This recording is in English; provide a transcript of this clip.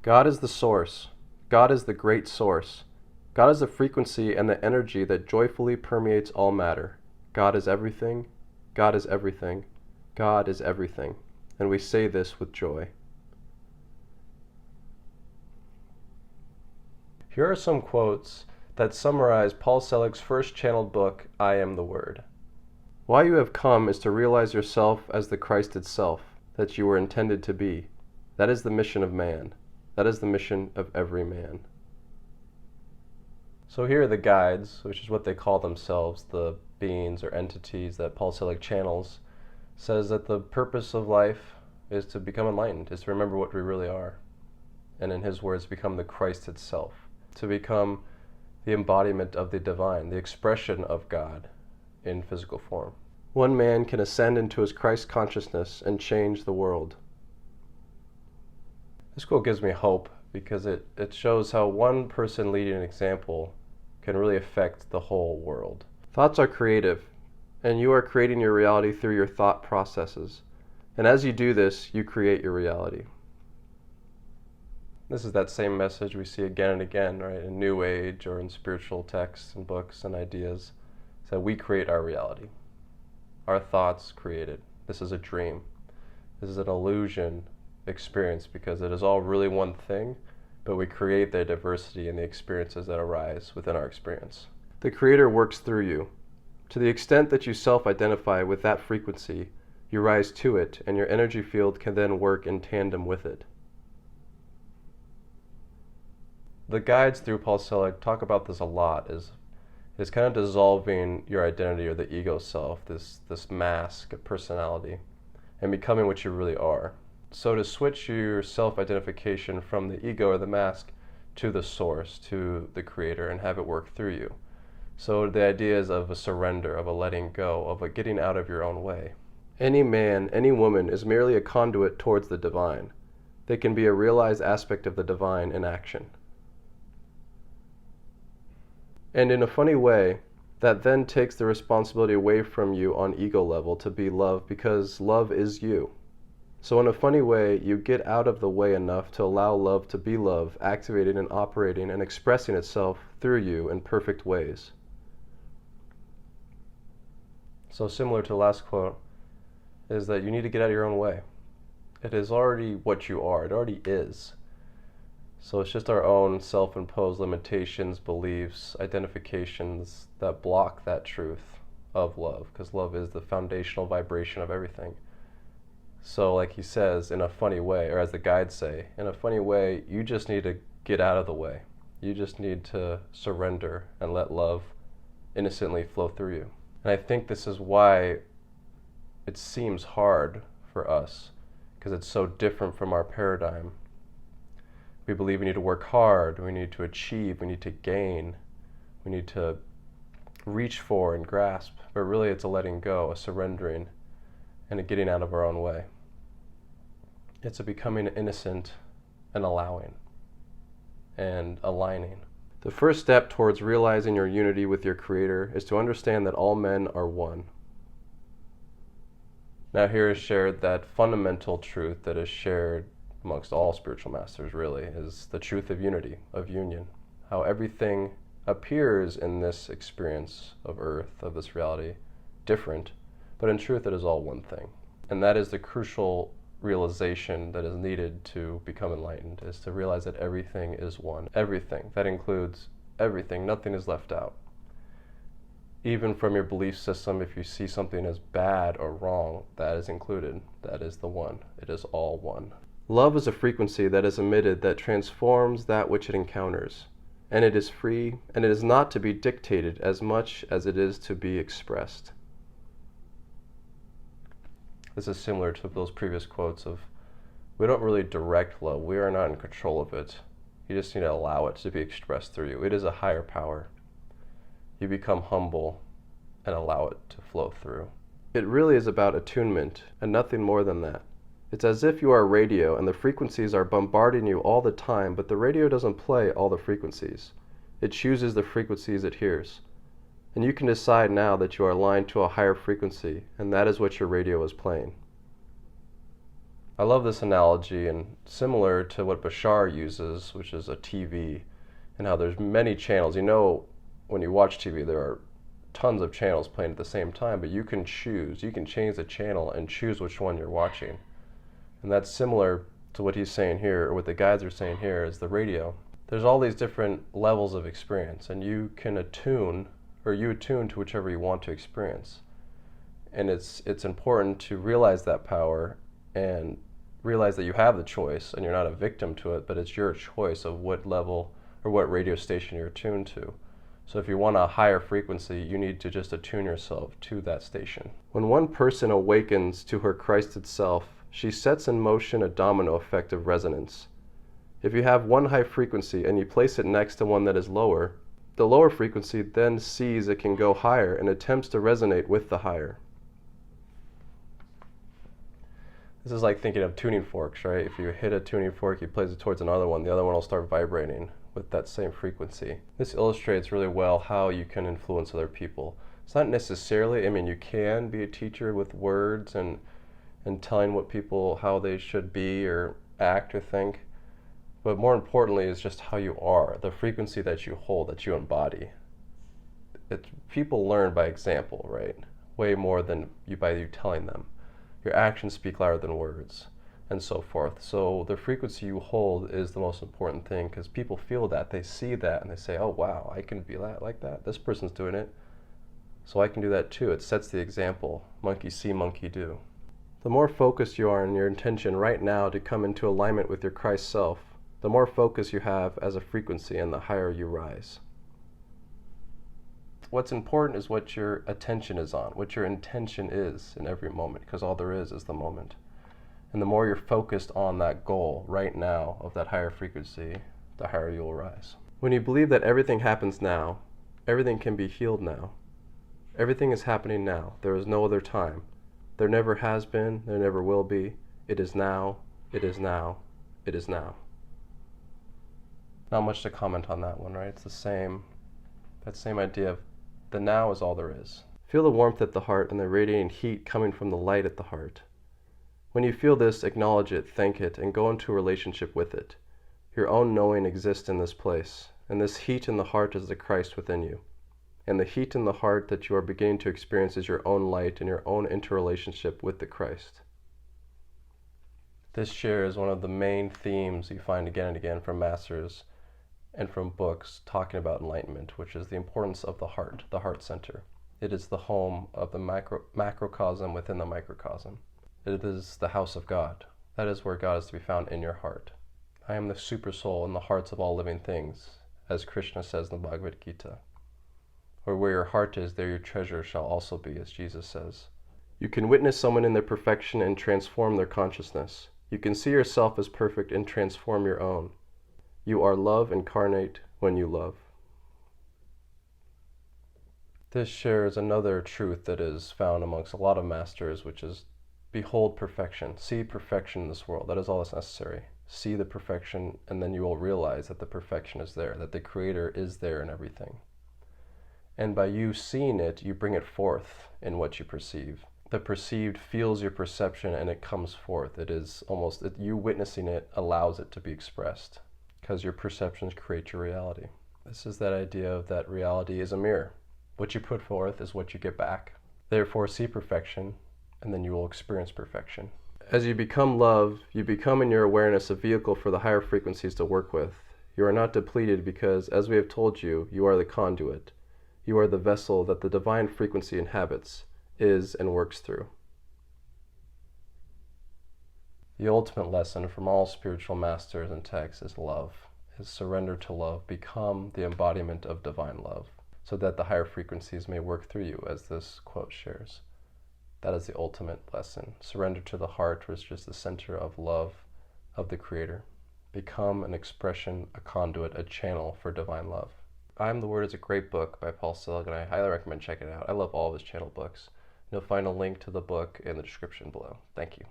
God is the source. God is the great source. God is the frequency and the energy that joyfully permeates all matter. God is everything. God is everything. God is everything. And we say this with joy. Here are some quotes that summarize Paul Selig's first channeled book, I Am the Word. Why you have come is to realize yourself as the Christ itself, that you were intended to be. That is the mission of man. That is the mission of every man. So here are the guides, which is what they call themselves, the beings or entities that Paul Selig channels, says that the purpose of life is to become enlightened, is to remember what we really are. And in his words, become the Christ itself, to become the embodiment of the divine, the expression of God in physical form. One man can ascend into his Christ consciousness and change the world. This quote gives me hope because it shows how one person leading an example can really affect the whole world. Thoughts are creative, and you are creating your reality through your thought processes. And as you do this, you create your reality. This is that same message we see again and again, right, in New Age or in spiritual texts and books and ideas, that we create our reality. Our thoughts create it. This is a dream. This is an illusion experience because it is all really one thing, but we create the diversity in the experiences that arise within our experience. The Creator works through you. To the extent that you self-identify with that frequency, you rise to it, and your energy field can then work in tandem with it. The guides through Paul Selig talk about this a lot, is kind of dissolving your identity or the ego self, this mask of personality, and becoming what you really are. So to switch your self-identification from the ego or the mask to the source, to the Creator, and have it work through you. So the idea is of a surrender, of a letting go, of a getting out of your own way. Any man, any woman is merely a conduit towards the divine. They can be a realized aspect of the divine in action. And in a funny way, that then takes the responsibility away from you on ego level to be love, because love is you. So in a funny way, you get out of the way enough to allow love to be love, activating and operating and expressing itself through you in perfect ways. So similar to the last quote, is that you need to get out of your own way. It is already what you are. It already is. So it's just our own self-imposed limitations, beliefs, identifications that block that truth of love, because love is the foundational vibration of everything. So like he says, in a funny way, or as the guides say, in a funny way, you just need to get out of the way. You just need to surrender and let love innocently flow through you. And I think this is why it seems hard for us, because it's so different from our paradigm. We believe we need to work hard, we need to achieve, we need to gain, we need to reach for and grasp, but really it's a letting go, a surrendering, and a getting out of our own way. It's a becoming innocent and allowing and aligning. The first step towards realizing your unity with your Creator is to understand that all men are one. Now here is shared that fundamental truth that is shared amongst all spiritual masters, really, is the truth of unity, of union. How everything appears in this experience of earth, of this reality, different, but in truth it is all one thing. And that is the crucial realization that is needed to become enlightened, is to realize that everything is one. Everything. That includes everything. Nothing is left out. Even from your belief system, if you see something as bad or wrong, that is included. That is the one. It is all one. Love is a frequency that is emitted that transforms that which it encounters, and it is free, and it is not to be dictated as much as it is to be expressed. This is similar to those previous quotes of, we don't really direct love, we are not in control of it. You just need to allow it to be expressed through you. It is a higher power. You become humble and allow it to flow through. It really is about attunement, and nothing more than that. It's as if you are a radio and the frequencies are bombarding you all the time, but the radio doesn't play all the frequencies. It chooses the frequencies it hears. And you can decide now that you are aligned to a higher frequency, and that is what your radio is playing. I love this analogy, and similar to what Bashar uses, which is a TV, and how there's many channels. You know, when you watch TV, there are tons of channels playing at the same time, but you can choose, you can change the channel and choose which one you're watching. And that's similar to what he's saying here, or what the guides are saying here, is the radio. There's all these different levels of experience, and you can attune, or you attune to whichever you want to experience. And it's important to realize that power and realize that you have the choice, and you're not a victim to it, but it's your choice of what level or what radio station you're attuned to. So if you want a higher frequency, you need to just attune yourself to that station. When one person awakens to her Christed self, she sets in motion a domino effect of resonance. If you have one high frequency and you place it next to one that is lower, the lower frequency then sees it can go higher and attempts to resonate with the higher. This is like thinking of tuning forks, right? If you hit a tuning fork, you place it towards another one, the other one will start vibrating with that same frequency. This illustrates really well how you can influence other people. It's not necessarily, I mean, you can be a teacher with words and telling what people, how they should be or act or think, but more importantly is just how you are, the frequency that you hold, that you embody. People learn by example, right? Way more than by you telling them. Your actions speak louder than words, and so forth. So the frequency you hold is the most important thing, because people feel that, they see that, and they say, oh wow, I can be like that. This person's doing it, so I can do that too. It sets the example. Monkey see, monkey do. The more focused you are in your intention right now to come into alignment with your Christ self, the more focus you have as a frequency, and the higher you rise. What's important is what your attention is on, what your intention is in every moment, because all there is the moment. And the more you're focused on that goal right now of that higher frequency, the higher you'll rise. When you believe that everything happens now, everything can be healed now. Everything is happening now. There is no other time. There never has been, there never will be. It is now, it is now, it is now. Not much to comment on that one, right? It's that same idea of the now is all there is. Feel the warmth at the heart and the radiating heat coming from the light at the heart. When you feel this, acknowledge it, thank it, and go into a relationship with it. Your own knowing exists in this place, and this heat in the heart is the Christ within you. And the heat in the heart that you are beginning to experience is your own light and your own interrelationship with the Christ. This share is one of the main themes you find again and again from masters and from books talking about enlightenment, which is the importance of the heart center. It is the home of the macrocosm within the microcosm. It is the house of God. That is where God is to be found, in your heart. I am the super soul in the hearts of all living things, as Krishna says in the Bhagavad Gita. Or where your heart is, there your treasure shall also be, as Jesus says. You can witness someone in their perfection and transform their consciousness. You can see yourself as perfect and transform your own. You are love incarnate when you love. This shares another truth that is found amongst a lot of masters, which is behold perfection. See perfection in this world. That is all that's necessary. See the perfection, and then you will realize that the perfection is there, that the Creator is there in everything. And by you seeing it, you bring it forth in what you perceive. The perceived feels your perception, and it comes forth. It is almost, you witnessing it allows it to be expressed, because your perceptions create your reality. This is that idea of that reality is a mirror. What you put forth is what you get back. Therefore, see perfection, and then you will experience perfection. As you become love, you become in your awareness a vehicle for the higher frequencies to work with. You are not depleted because, as we have told you, you are the conduit. You are the vessel that the divine frequency inhabits, is, and works through. The ultimate lesson from all spiritual masters and texts is love, is surrender to love, become the embodiment of divine love, so that the higher frequencies may work through you, as this quote shares. That is the ultimate lesson. Surrender to the heart, which is the center of love of the Creator. Become an expression, a conduit, a channel for divine love. I Am the Word is a great book by Paul Selig, and I highly recommend checking it out. I love all of his channel books. You'll find a link to the book in the description below. Thank you.